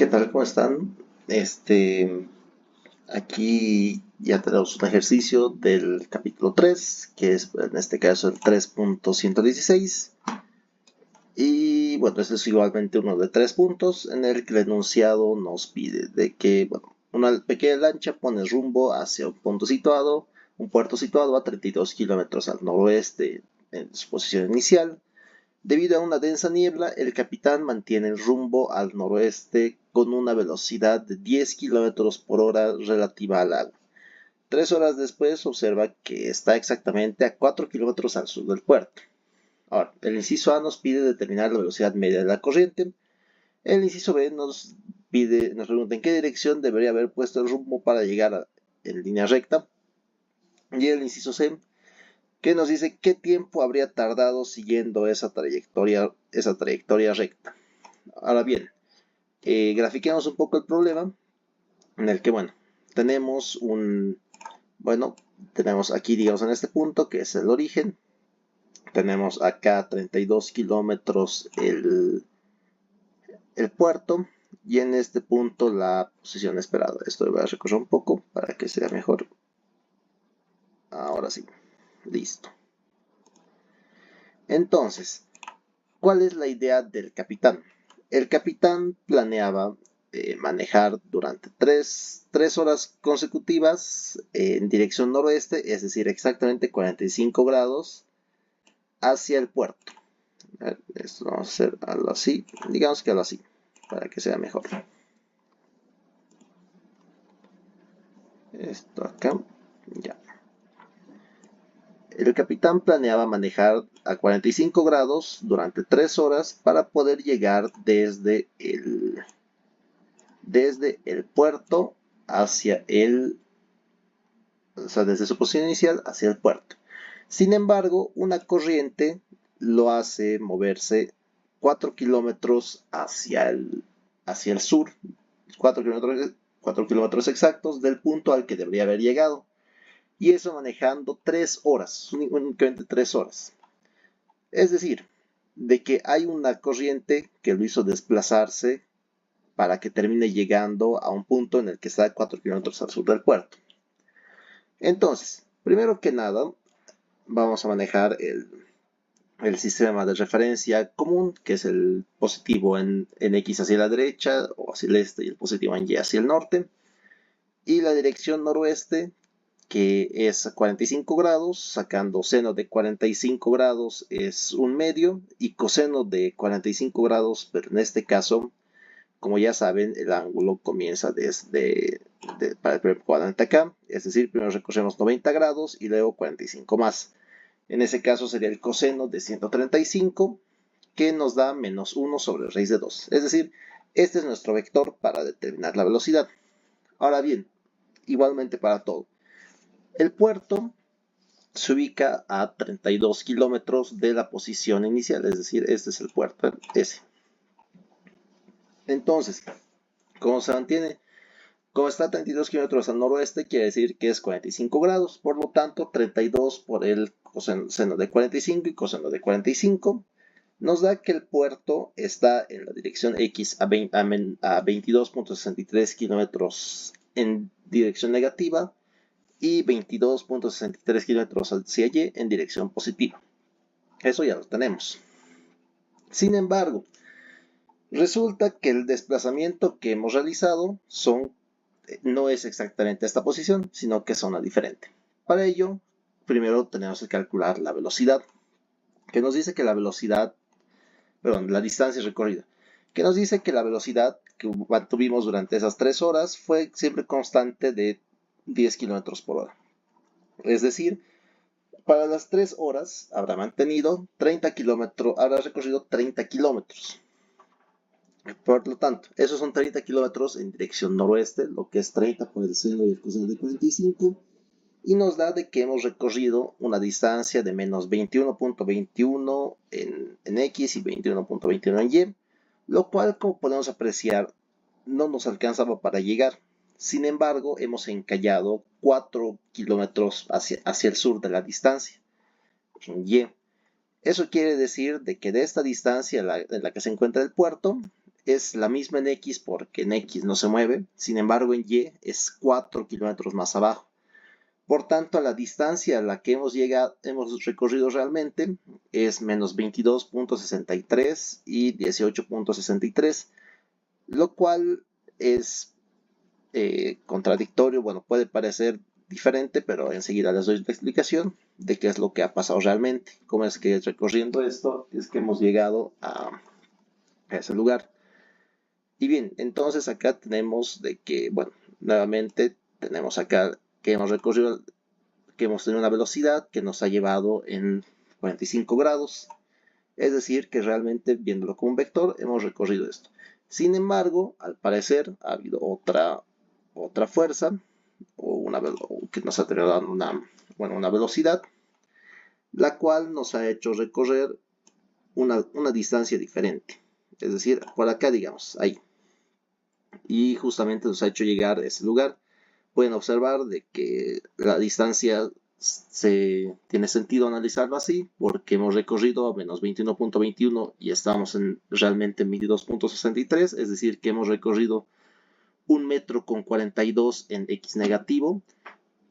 ¿Qué tal? ¿Cómo están? Aquí ya tenemos un ejercicio del capítulo 3, que es en este caso el 3.116. Y bueno, este es igualmente uno de 3 puntos en el que el enunciado nos pide de que, bueno, una pequeña lancha pone rumbo hacia un puerto situado a 32 kilómetros al noroeste en su posición inicial. Debido a una densa niebla, el capitán mantiene el rumbo al noroeste con una velocidad de 10 km por hora relativa al agua. 3 horas después observa que está exactamente a 4 kilómetros al sur del puerto. Ahora, el inciso A nos pide determinar la velocidad media de la corriente. El inciso B nos pregunta en qué dirección debería haber puesto el rumbo para llegar en línea recta. Y el inciso C que nos dice qué tiempo habría tardado siguiendo esa trayectoria recta. Ahora bien, grafiquemos un poco el problema en el que, tenemos aquí, digamos, en este punto, que es el origen. Tenemos acá 32 kilómetros el puerto y en este punto la posición esperada. Esto lo voy a recorrer un poco para que sea mejor. Ahora sí, listo. Entonces, ¿cuál es la idea del capitán? El capitán planeaba manejar durante tres horas consecutivas en dirección noroeste, es decir, exactamente 45 grados hacia el puerto. Esto vamos a hacer algo así, digamos que algo así, para que sea mejor. Esto acá, ya. El capitán planeaba manejar a 45 grados durante 3 horas para poder llegar desde el puerto hacia desde su posición inicial hacia el puerto. Sin embargo, una corriente lo hace moverse 4 kilómetros hacia el sur, 4 kilómetros exactos del punto al que debería haber llegado. Y eso manejando 3 horas, únicamente 3 horas. Es decir, de que hay una corriente que lo hizo desplazarse para que termine llegando a un punto en el que está a 4 kilómetros al sur del puerto. Entonces, primero que nada, vamos a manejar el sistema de referencia común, que es el positivo en X hacia la derecha o hacia el este y el positivo en Y hacia el norte. Y la dirección noroeste, que es 45 grados, sacando seno de 45 grados es un medio y coseno de 45 grados, pero en este caso, como ya saben, el ángulo comienza para el primer cuadrante acá, es decir, primero recorremos 90 grados y luego 45 más. En ese caso sería el coseno de 135, que nos da menos 1 sobre raíz de 2. Es decir, este es nuestro vector para determinar la velocidad. Ahora bien, igualmente para todo. El puerto se ubica a 32 kilómetros de la posición inicial, es decir, este es el puerto S. Entonces, ¿cómo se mantiene? Como está a 32 kilómetros al noroeste, quiere decir que es 45 grados, por lo tanto, 32 por el seno de 45 y coseno de 45 nos da que el puerto está en la dirección X a 22.63 kilómetros en dirección negativa y 22.63 kilómetros hacia Y en dirección positiva. Eso ya lo tenemos. Sin embargo, resulta que el desplazamiento que hemos realizado no es exactamente esta posición, sino que es zona diferente. Para ello, primero tenemos que calcular la velocidad, que nos dice que la distancia recorrida, que nos dice que la velocidad que tuvimos durante esas 3 horas fue siempre constante de 10 kilómetros por hora. Es decir, para las 3 horas habrá recorrido 30 kilómetros. Por lo tanto, esos son 30 kilómetros en dirección noroeste, lo que es 30 por el seno y el coseno de 45, y nos da de que hemos recorrido una distancia de menos 21.21 en X y 21.21 en Y, lo cual, como podemos apreciar, no nos alcanzaba para llegar. Sin embargo, hemos encallado 4 kilómetros hacia el sur de la distancia, en Y. Eso quiere decir de que de esta distancia en la que se encuentra el puerto, es la misma en X porque en X no se mueve, sin embargo en Y es 4 kilómetros más abajo. Por tanto, la distancia a la que hemos recorrido realmente es menos 22.63 y 18.63, lo cual es contradictorio. Bueno, puede parecer diferente, pero enseguida les doy la explicación de qué es lo que ha pasado realmente. Cómo es que recorriendo esto es que hemos llegado a ese lugar. Y bien, entonces acá tenemos de que, bueno, nuevamente tenemos acá que hemos recorrido, que hemos tenido una velocidad que nos ha llevado en 45 grados. Es decir, que realmente viéndolo como un vector hemos recorrido esto. Sin embargo, al parecer ha habido otra fuerza que nos ha tenido una velocidad, la cual nos ha hecho recorrer una distancia diferente. Es decir, por acá, digamos, ahí. Y justamente nos ha hecho llegar a ese lugar. Pueden observar de que la distancia tiene sentido analizarlo así porque hemos recorrido a menos 21.21 y estamos realmente en 22.63, es decir, que hemos recorrido 1 metro con 42 en X negativo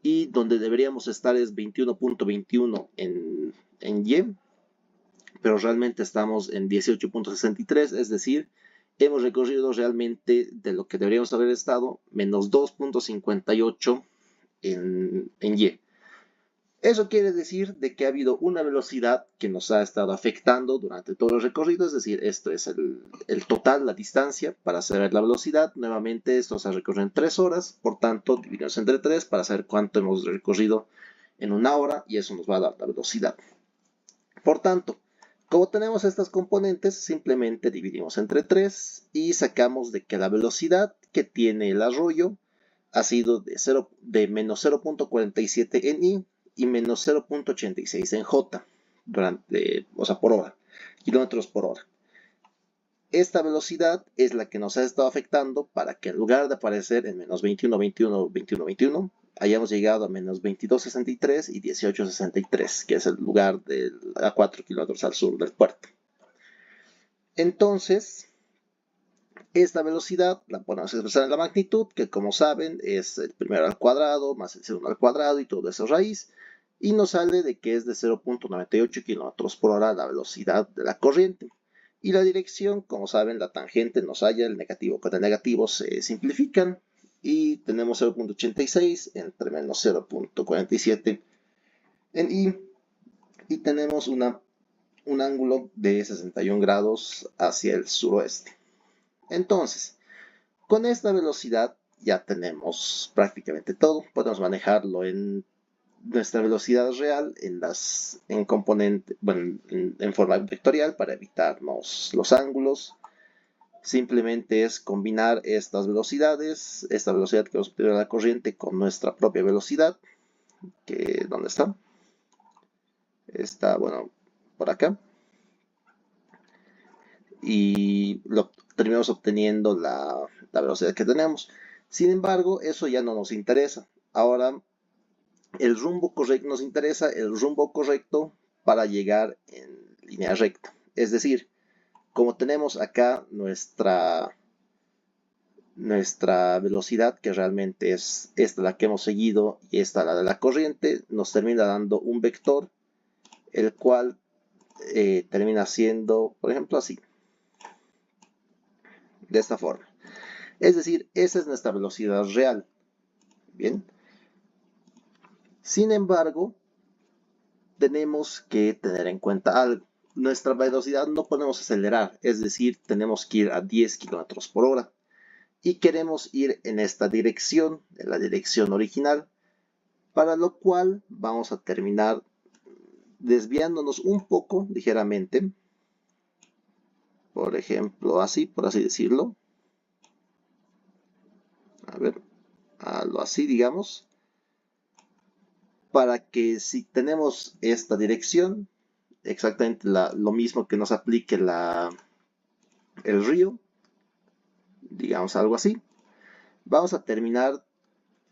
y donde deberíamos estar es 21.21 en Y, pero realmente estamos en 18.63, es decir, hemos recorrido realmente de lo que deberíamos haber estado menos 2.58 en Y. Eso quiere decir de que ha habido una velocidad que nos ha estado afectando durante todo el recorrido, es decir, esto es el total, la distancia, para saber la velocidad. Nuevamente, esto se ha recorrido en 3 horas, por tanto, dividimos entre 3 para saber cuánto hemos recorrido en 1 hora y eso nos va a dar la velocidad. Por tanto, como tenemos estas componentes, simplemente dividimos entre 3 y sacamos de que la velocidad que tiene el arroyo ha sido de menos 0.47 en I y menos 0.86 en J, por hora, kilómetros por hora. Esta velocidad es la que nos ha estado afectando para que en lugar de aparecer en menos 21, 21, 21, 21, hayamos llegado a menos 22.63 y 18.63, que es el lugar a 4 kilómetros al sur del puerto. Entonces, esta velocidad la podemos expresar en la magnitud, que como saben es el primero al cuadrado más el segundo al cuadrado y todo eso raíz, y nos sale de que es de 0.98 km por hora la velocidad de la corriente. Y la dirección, como saben, la tangente nos halla, el negativo con el negativo se simplifican, y tenemos 0.86 entre menos 0.47 en I, y tenemos un ángulo de 61 grados hacia el suroeste. Entonces, con esta velocidad ya tenemos prácticamente todo. Podemos manejarlo en nuestra velocidad real en forma vectorial para evitarnos los ángulos. Simplemente es combinar estas velocidades, esta velocidad que nos pide la corriente con nuestra propia velocidad, que ¿dónde está? Está, bueno, por acá. Y terminamos obteniendo la velocidad que tenemos. Sin embargo, eso ya no nos interesa. Ahora, el rumbo correcto nos interesa, el rumbo correcto para llegar en línea recta. Es decir, como tenemos acá nuestra velocidad, que realmente es esta la que hemos seguido y esta la de la corriente, nos termina dando un vector, el cual termina siendo, por ejemplo, así, de esta forma. Es decir, esa es nuestra velocidad real. Bien. Sin embargo, tenemos que tener en cuenta algo. Nuestra velocidad no podemos acelerar, es decir, tenemos que ir a 10 km por hora. Y queremos ir en esta dirección, en la dirección original, para lo cual vamos a terminar desviándonos un poco, ligeramente. Por ejemplo, así, por así decirlo. A ver, algo así, digamos. Para que si tenemos esta dirección, exactamente lo mismo que nos aplique el río, digamos algo así, vamos a terminar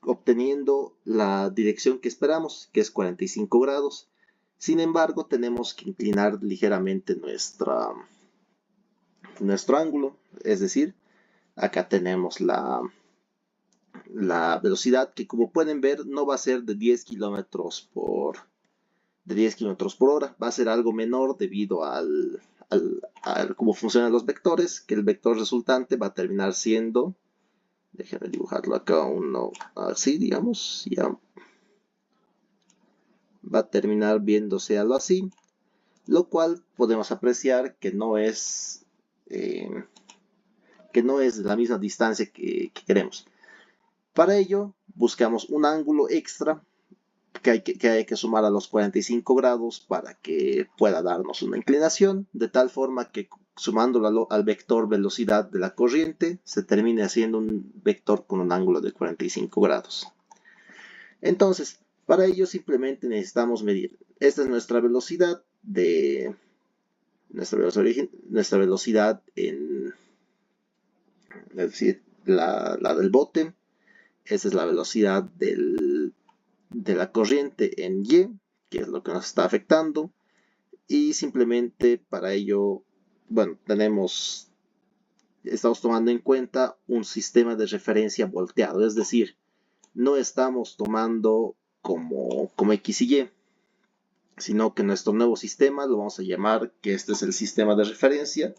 obteniendo la dirección que esperamos, que es 45 grados. Sin embargo, tenemos que inclinar ligeramente nuestro ángulo, es decir, acá tenemos la velocidad que, como pueden ver, no va a ser de 10 kilómetros por hora, va a ser algo menor debido al cómo funcionan los vectores, que el vector resultante va a terminar siendo, déjenme dibujarlo acá uno así, digamos, ya va a terminar viéndose algo así, lo cual podemos apreciar eh, que no es la misma distancia que queremos. Para ello, buscamos un ángulo extra que hay que sumar a los 45 grados para que pueda darnos una inclinación, de tal forma que sumándolo al vector velocidad de la corriente, se termine haciendo un vector con un ángulo de 45 grados. Entonces, para ello simplemente necesitamos medir. Esta es nuestra velocidad nuestra velocidad en, es decir, la del bote. Esa es la velocidad de la corriente en Y, que es lo que nos está afectando. Y simplemente para ello, bueno, estamos tomando en cuenta un sistema de referencia volteado, es decir, no estamos tomando como X y Y, sino que nuestro nuevo sistema lo vamos a llamar que este es el sistema de referencia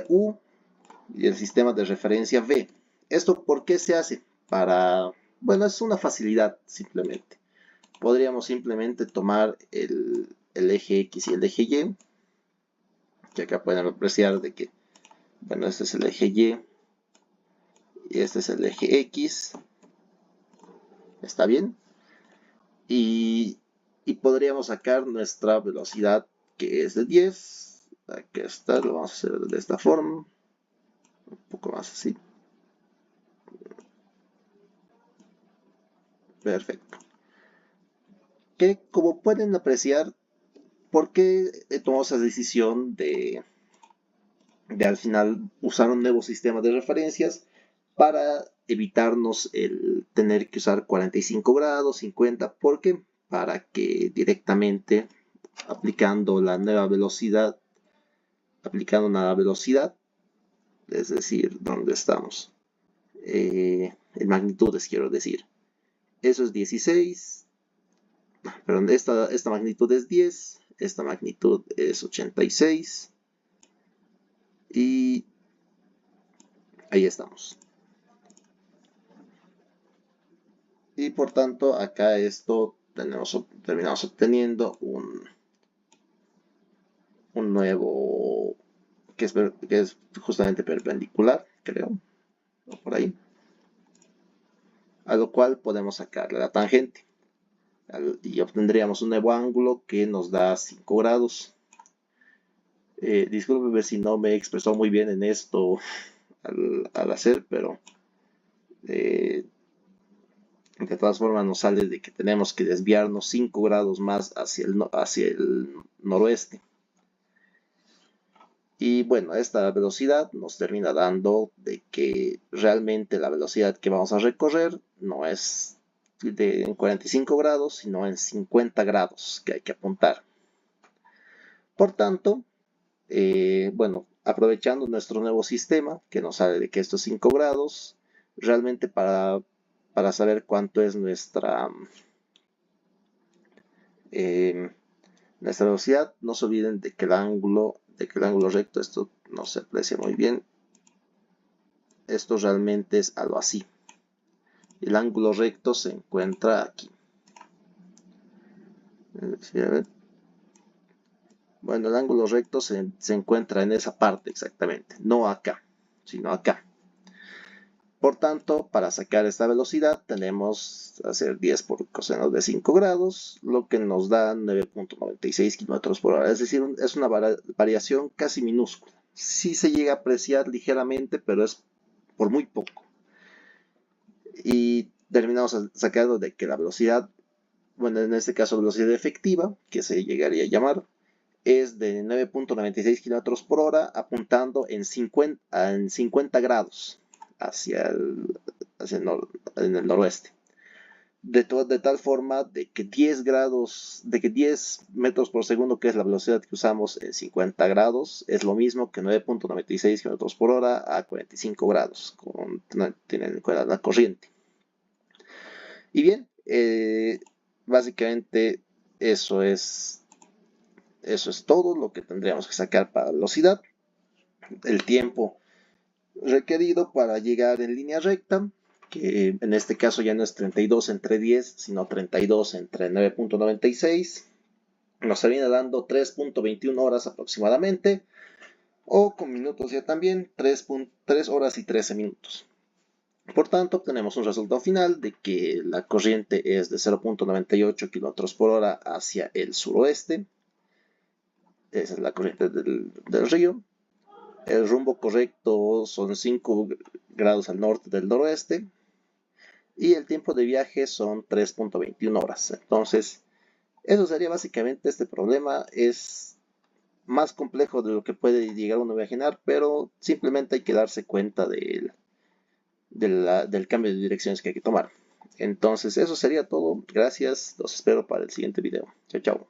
U y el sistema de referencia V. ¿Esto por qué se hace? Bueno, es una facilidad simplemente. Podríamos simplemente tomar el eje X y el eje Y, que acá pueden apreciar de que, bueno, este es el eje Y y este es el eje X. ¿Está bien? Y podríamos sacar nuestra velocidad que es de 10. Aquí está, lo vamos a hacer de esta forma. Un poco más así. Perfecto. Que como pueden apreciar, ¿por qué tomamos esa decisión de al final usar un nuevo sistema de referencias para evitarnos el tener que usar 45 grados, 50? ¿Por qué? Para que directamente aplicando una velocidad, es decir, ¿dónde estamos? En magnitudes, quiero decir. Eso es 16, perdón, esta magnitud es 10, esta magnitud es 86 y ahí estamos. Y por tanto, acá terminamos obteniendo un nuevo que es justamente perpendicular, creo, o por ahí, a lo cual podemos sacarle la tangente y obtendríamos un nuevo ángulo que nos da 5 grados. Discúlpeme si no me he expresado muy bien en esto al hacer, pero eh, de todas formas nos sale de que tenemos que desviarnos 5 grados más hacia el noroeste. Y bueno, esta velocidad nos termina dando de que realmente la velocidad que vamos a recorrer no es en 45 grados, sino en 50 grados que hay que apuntar. Por tanto, bueno, aprovechando nuestro nuevo sistema, que nos sale de que esto es 5 grados, realmente para saber cuánto es nuestra velocidad, no se olviden de que el ángulo recto, esto no se aprecia muy bien, esto realmente es algo así. El ángulo recto se encuentra aquí. Bueno, el ángulo recto se encuentra en esa parte exactamente, no acá, sino acá. Por tanto, para sacar esta velocidad tenemos que hacer 10 por coseno de 5 grados, lo que nos da 9.96 km por hora. Es decir, es una variación casi minúscula. Sí se llega a apreciar ligeramente, pero es por muy poco. Y terminamos sacando de que la velocidad, bueno, en este caso velocidad efectiva, que se llegaría a llamar, es de 9.96 km por hora, apuntando en 50 grados hacia en el noroeste. de tal forma de que 10 metros por segundo, que es la velocidad que usamos en 50 grados, es lo mismo que 9.96 kilómetros por hora a 45 grados, tienen en cuenta la corriente. Y bien, básicamente eso es, eso es todo lo que tendríamos que sacar para velocidad. El tiempo requerido para llegar en línea recta, que en este caso ya no es 32 entre 10, sino 32 entre 9.96. Nos viene dando 3.21 horas aproximadamente, o con minutos ya también, 3 horas y 13 minutos. Por tanto, obtenemos un resultado final de que la corriente es de 0.98 km por hora hacia el suroeste. Esa es la corriente del río. El rumbo correcto son 5 grados al norte del noroeste. Y el tiempo de viaje son 3.21 horas. Entonces, eso sería básicamente este problema. Es más complejo de lo que puede llegar uno a imaginar, pero simplemente hay que darse cuenta del cambio de direcciones que hay que tomar. Entonces, eso sería todo. Gracias. Los espero para el siguiente video. Chao, chao.